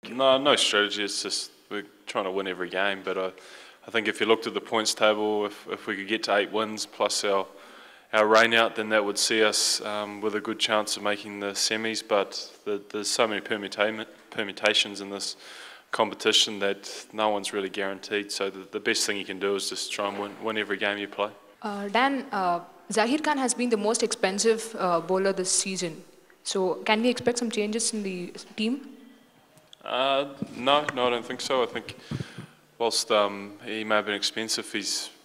No, no strategy. It's just we're trying to win every game. But I think if you looked at the points table, if we could get to 8 wins plus our rain out, then that would see us with a good chance of making the semis. But there's so many permutations in this competition that no one's really guaranteed. So the best thing you can do is just try and win every game you play. Dan, Zahir Khan has been the most expensive bowler this season. So can we expect some changes in the team? No, I don't think so. I think whilst he may have been expensive,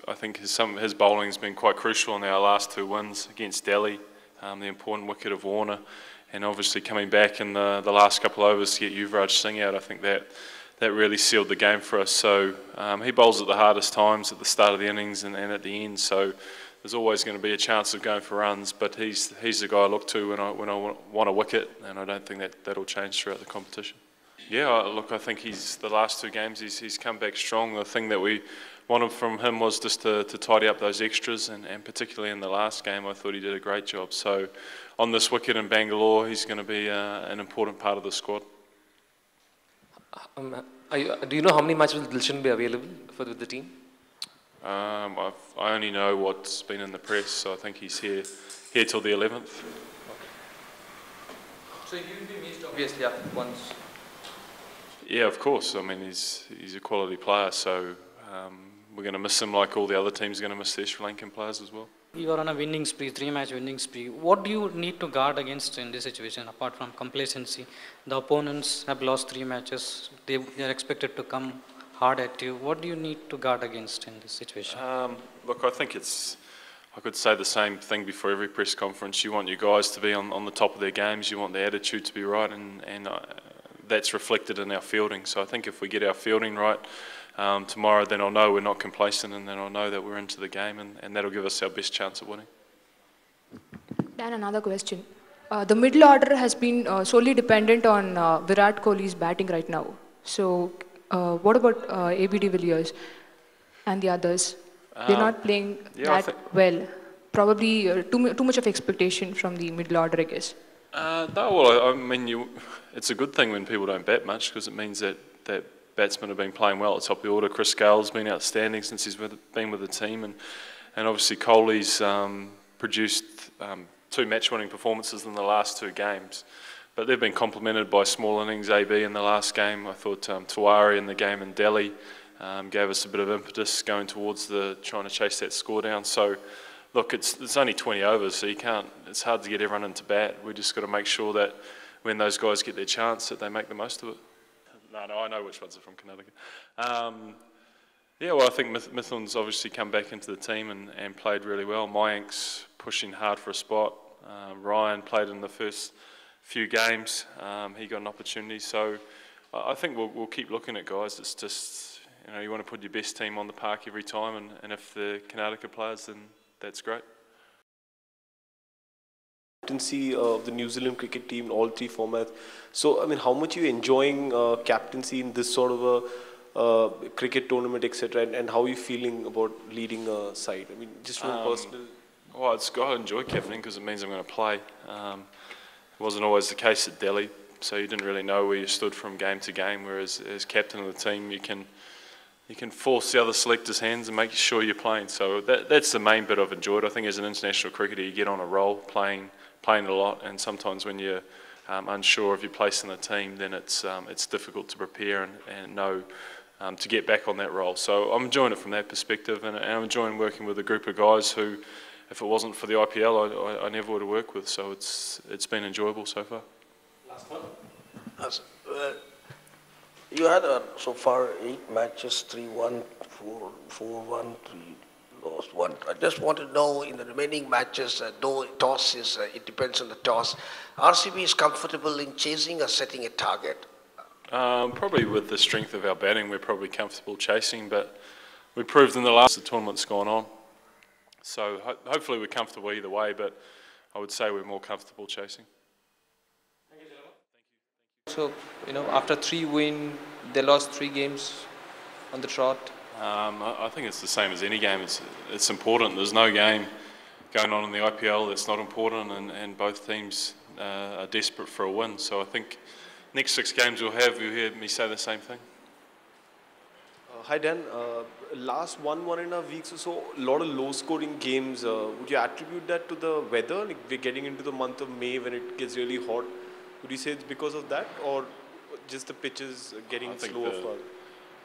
I think his bowling's been quite crucial in our last 2 wins against Delhi, the important wicket of Warner, and obviously coming back in the last couple of overs to get Yuvraj Singh out. I think that really sealed the game for us. So he bowls at the hardest times, at the start of the innings and at the end. So there's always going to be a chance of going for runs, but he's the guy I look to when I want a wicket, and I don't think that'll change throughout the competition. Yeah, look, I think the last 2 games he's come back strong. The thing that we wanted from him was just to tidy up those extras, and particularly in the last game, I thought he did a great job. So on this wicket in Bangalore, he's going to be an important part of the squad. Do you know how many matches will Dilshan be available with the team? I only know what's been in the press, so I think he's here till the 11th. Okay. So he will be missed, obviously, once. Yeah, of course. I mean, he's a quality player, so we're going to miss him like all the other teams are going to miss their Sri Lankan players as well. You are on a winning spree, 3-match winning spree. What do you need to guard against in this situation, apart from complacency? The opponents have lost 3 matches. They are expected to come hard at you. What do you need to guard against in this situation? Look, I think I could say the same thing before every press conference. You want your guys to be on the top of their games. You want their attitude to be right, and that's reflected in our fielding. So I think if we get our fielding right tomorrow, then I'll know we're not complacent, and then I'll know that we're into the game, and that'll give us our best chance of winning. Dan, another question. The middle order has been solely dependent on Virat Kohli's batting right now. So what about AB de Villiers and the others? They're not playing that well. Probably too much of expectation from the middle order, I guess. No, well, I mean, it's a good thing when people don't bat much, because it means that batsmen have been playing well at the top of the order. Chris Gale's been outstanding since he's been with the team, and obviously Kohli's produced 2 match-winning performances in the last 2 games. But they've been complemented by small innings. AB in the last game, I thought Tiwari in the game in Delhi gave us a bit of impetus going towards trying to chase that score down. So look, it's only 20 overs, so it's hard to get everyone into bat. We just got to make sure that when those guys get their chance, that they make the most of it. No, I know which ones are from Connecticut. Yeah, well, I think Mithun's obviously come back into the team and played really well. Mayank's pushing hard for a spot. Ryan played in the first few games. He got an opportunity. So I think we'll keep looking at guys. It's just, you want to put your best team on the park every time, and if the Karnataka players, then that's great. Captaincy of the New Zealand cricket team in all 3 formats. So, I mean, how much are you enjoying captaincy in this sort of a cricket tournament, etc., and how are you feeling about leading a side? I mean, just from personal. Well, I enjoy captaining because it means I'm going to play. It wasn't always the case at Delhi, so you didn't really know where you stood from game to game. Whereas as captain of the team, you can force the other selectors' hands and make sure you're playing. So that's the main bit I've enjoyed. I think as an international cricketer, you get on a roll playing a lot, and sometimes when you're unsure of your place in the team, then it's difficult to prepare and know to get back on that role. So I'm enjoying it from that perspective, and I'm enjoying working with a group of guys who, if it wasn't for the IPL, I never would have worked with. So it's been enjoyable so far. Last one. You had so far 8 matches, 3-1, 4-1, 3 lost 1. I just want to know in the remaining matches, though toss is, it depends on the toss, RCB is comfortable in chasing or setting a target? Probably with the strength of our batting, we're probably comfortable chasing, but we proved in the tournament's gone on. So hopefully we're comfortable either way, but I would say we're more comfortable chasing. So, after 3 wins, they lost 3 games on the trot. I think it's the same as any game. It's important. There's no game going on in the IPL that's not important, and both teams are desperate for a win. So I think next 6 games you'll hear me say the same thing. Hi Dan, last 1.5 weeks or so, a lot of low-scoring games. Would you attribute that to the weather? Like we're getting into the month of May when it gets really hot. Would you say it's because of that, or just the pitches getting slower?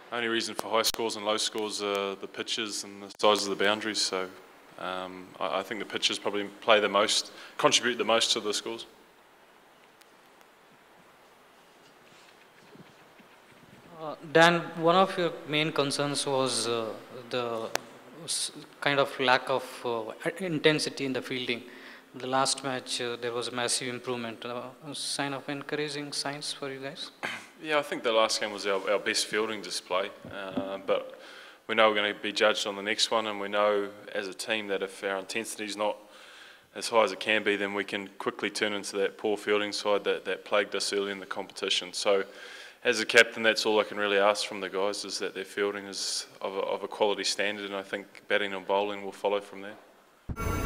The only reason for high scores and low scores are the pitches and the size of the boundaries. So I think the pitches probably contribute the most to the scores. Dan, one of your main concerns was the kind of lack of intensity in the fielding. The last match, there was a massive improvement. A sign of encouraging signs for you guys? Yeah, I think the last game was our best fielding display. But we know we're going to be judged on the next one, and we know as a team that if our intensity is not as high as it can be, then we can quickly turn into that poor fielding side that plagued us early in the competition. So as a captain, that's all I can really ask from the guys, is that their fielding is of a quality standard, and I think batting and bowling will follow from there.